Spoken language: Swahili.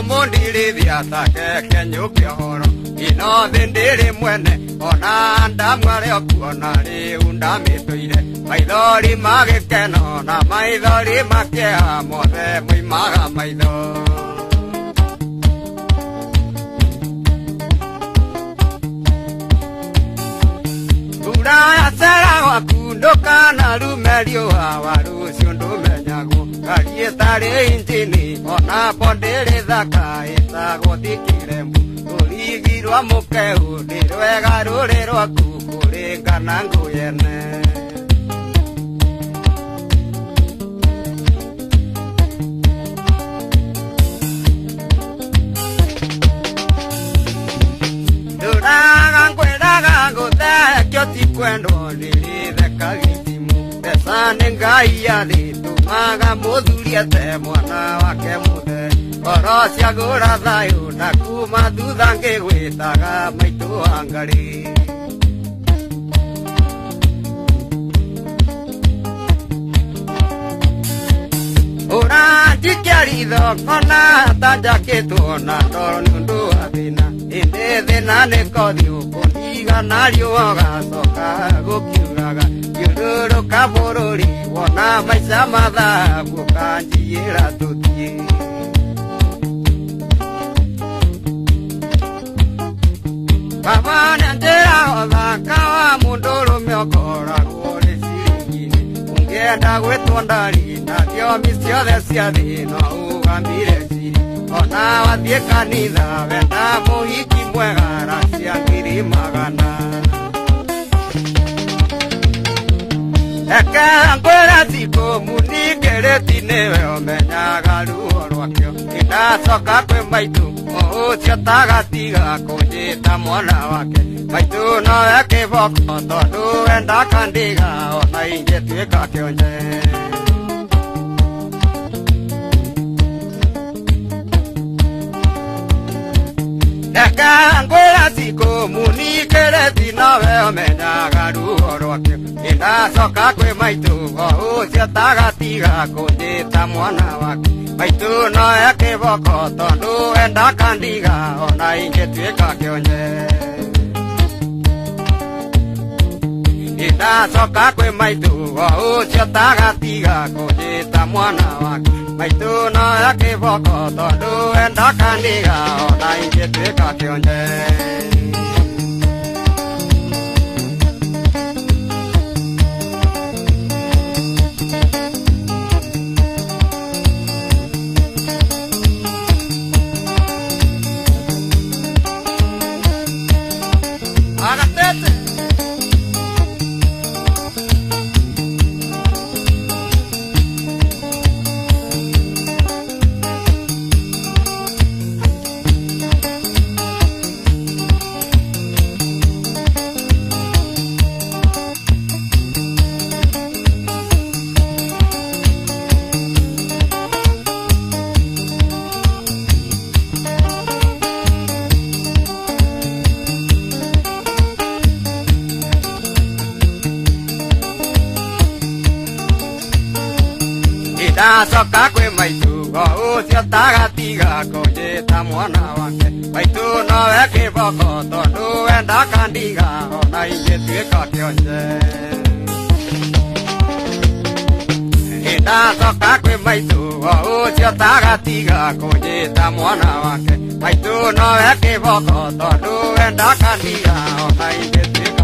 mondiri diatake kenyukia horo ino thindiri mwene ona ndamware okuona ri undamitũire maithori magĩkeno na maithori makĩha mothe moimaga maitho urayacera gwaku ndũkanarume riũa wa rũciũ ndũmenyagwo ngari ĩtarĩ injini ona mbondĩrĩ thaka ĩtagwo thikiremu rũrigi rwa mũkeu nĩ rwega rũrĩ rwaku kũringana ngũyene ndũraga ngwĩraga ngũthekio ti kwendwo nĩrĩtheka gĩtimu mbeca nĩ ngai yathĩ tũmaga mũthuri ate mwana wake mũthe ngoro ciagũra thayũ na kuma thutha ngĩgwĩtaga maitũ wa ngarĩ ũranjikia ritho ona tanjakĩtwo na ndoro nĩ ũndũ wa thĩna ĩndĩ thĩna nĩ kothiũ kũndiga na riũa ũgacoka gũkiuraga thiũrũrũka bũrũri wona maica mathabu ũkanjiĩra tũthiĩ baba nĩ njĩra ũthaka wa mũndũ ũrũme ũkoragwo rĩ ciringi-inĩ ũngĩenda gwĩtwo ndari na thiomi ciothe cia thĩ no ũgambire ciri ona wathiĩ kanitha wenda mũhiki mwega racia ngiri magana eke ngwĩra thikũ muningĩrĩti nĩwe ũmenyaga ruo rwakĩo nĩndacoka kwĩ maitũ ũcio tagatiga kũnjĩta mwana wake maitũ nowe kĩboko tondũ wenda kandiga ona ingĩtuĩka kĩonje eke ngwĩra thikũ muningĩrĩti nowe ũmenyaga ruo rwakĩo nĩndacoka kwĩ maitũ ũcio tagatiga kũnjĩta mwana wake maitũ nowe kĩboko tondũ wenda kandiga ona ingĩtuĩka kĩonje nĩndacoka kwĩ maitũ ũcio tagatiga kũnjĩta mwana wake maitũ nowe kĩboko tondũ wenda kandiga ona ingĩtuĩka kĩonje ndacoka kwĩ maitũ ũcio tagatiga kũnjĩta mwana wake maitũ nowe kĩboko tondũ wenda kandiga ona ingĩtuĩka kĩonje ndacoka kwĩ maitũ ũcio tagatiga kũnjĩta mwana wake maitũ nowe kĩboko tondũ wenda kandiga ona ingĩtuĩka